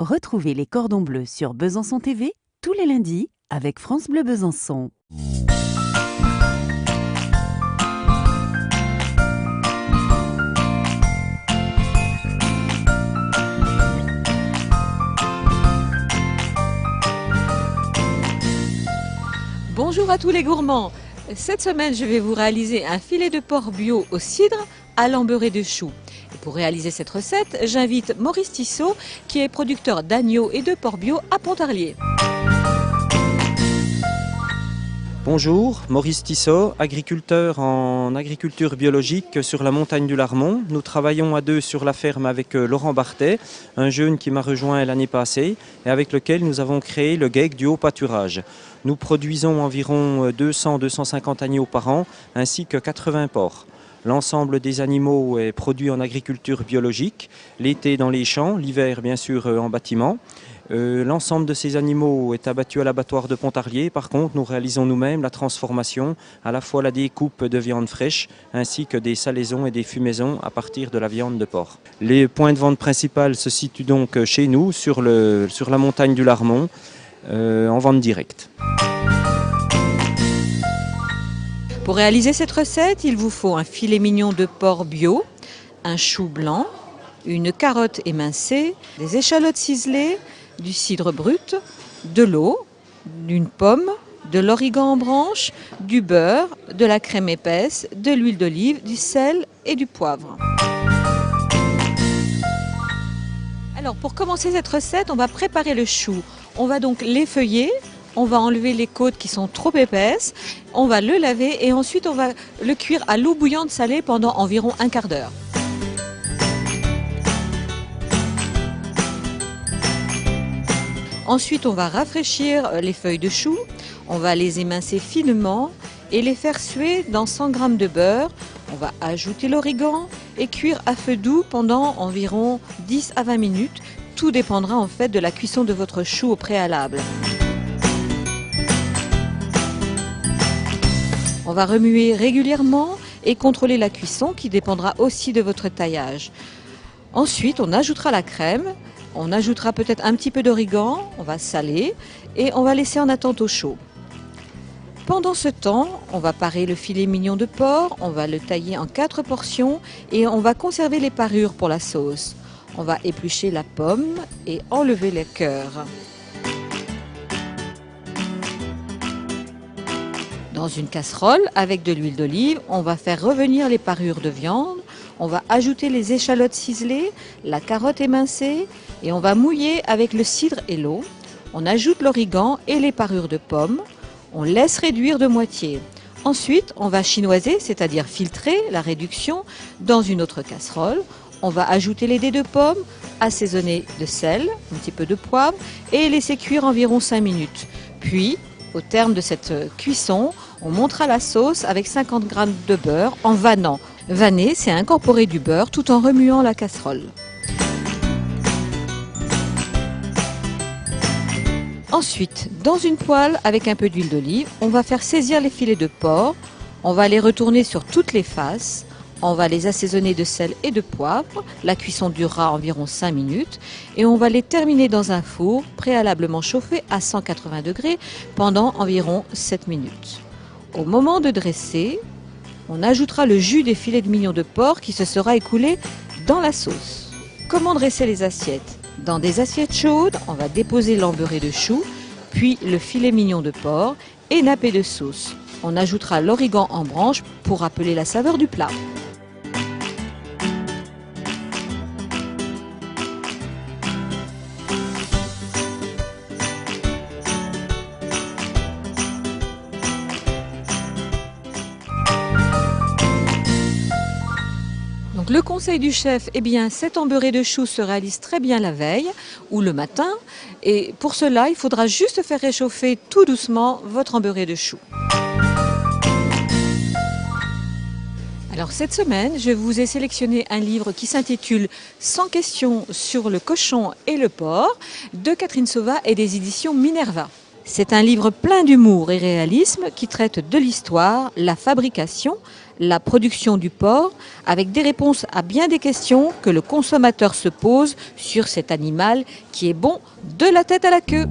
Retrouvez les cordons bleus sur Besançon TV tous les lundis avec France Bleu Besançon. Bonjour à tous les gourmands. Cette semaine, je vais vous réaliser un filet de porc bio au cidre à l'embeurré de choux. Et pour réaliser cette recette, j'invite Maurice Tissot, qui est producteur d'agneaux et de porc bio à Pontarlier. Bonjour, Maurice Tissot, agriculteur en agriculture biologique sur la montagne du Larmont. Nous travaillons à deux sur la ferme avec Laurent Bartet, un jeune qui m'a rejoint l'année passée et avec lequel nous avons créé le GEC du haut pâturage. Nous produisons environ 200-250 agneaux par an ainsi que 80 porcs. L'ensemble des animaux est produit en agriculture biologique, l'été dans les champs, l'hiver bien sûr en bâtiment. L'ensemble de ces animaux est abattu à l'abattoir de Pontarlier. Par contre, nous réalisons nous-mêmes la transformation, à la fois la découpe de viande fraîche, ainsi que des salaisons et des fumaisons à partir de la viande de porc. Les points de vente principaux se situent donc chez nous, sur la montagne du Larmont, en vente directe. Pour réaliser cette recette, il vous faut un filet mignon de porc bio, un chou blanc, une carotte émincée, des échalotes ciselées, du cidre brut, de l'eau, une pomme, de l'origan en branche, du beurre, de la crème épaisse, de l'huile d'olive, du sel et du poivre. Alors pour commencer cette recette, on va préparer le chou. On va donc l'effeuiller, on va enlever les côtes qui sont trop épaisses, on va le laver et ensuite on va le cuire à l'eau bouillante salée pendant environ un quart d'heure. Ensuite, on va rafraîchir les feuilles de chou, on va les émincer finement et les faire suer dans 100 g de beurre. On va ajouter l'origan et cuire à feu doux pendant environ 10 à 20 minutes. Tout dépendra en fait de la cuisson de votre chou au préalable. On va remuer régulièrement et contrôler la cuisson qui dépendra aussi de votre taillage. Ensuite, on ajoutera la crème. On ajoutera peut-être un petit peu d'origan, on va saler et on va laisser en attente au chaud. Pendant ce temps, on va parer le filet mignon de porc, on va le tailler en 4 portions et on va conserver les parures pour la sauce. On va éplucher la pomme et enlever les cœurs. Dans une casserole avec de l'huile d'olive, on va faire revenir les parures de viande. On va ajouter les échalotes ciselées, la carotte émincée et on va mouiller avec le cidre et l'eau. On ajoute l'origan et les parures de pommes. On laisse réduire de moitié. Ensuite, on va chinoiser, c'est-à-dire filtrer la réduction dans une autre casserole. On va ajouter les dés de pommes, assaisonner de sel, un petit peu de poivre et laisser cuire environ 5 minutes. Puis, au terme de cette cuisson, on montera la sauce avec 50 g de beurre en vannant. Vanner, c'est incorporer du beurre tout en remuant la casserole. Ensuite, dans une poêle avec un peu d'huile d'olive, on va faire saisir les filets de porc. On va les retourner sur toutes les faces. On va les assaisonner de sel et de poivre. La cuisson durera environ 5 minutes. Et on va les terminer dans un four préalablement chauffé à 180 degrés pendant environ 7 minutes. Au moment de dresser, on ajoutera le jus des filets de mignon de porc qui se sera écoulé dans la sauce. Comment dresser les assiettes? Dans des assiettes chaudes, on va déposer l'embeurré de chou, puis le filet mignon de porc et napper de sauce. On ajoutera l'origan en branche pour rappeler la saveur du plat. Donc le conseil du chef, cet embeurré de chou se réalise très bien la veille ou le matin. Et pour cela, il faudra juste faire réchauffer tout doucement votre embeurré de chou. Alors cette semaine, je vous ai sélectionné un livre qui s'intitule « 100 questions sur le cochon et le porc » de Catherine Sauvat et des éditions Minerva. C'est un livre plein d'humour et réalisme qui traite de l'histoire, la fabrication, la production du porc avec des réponses à bien des questions que le consommateur se pose sur cet animal qui est bon de la tête à la queue.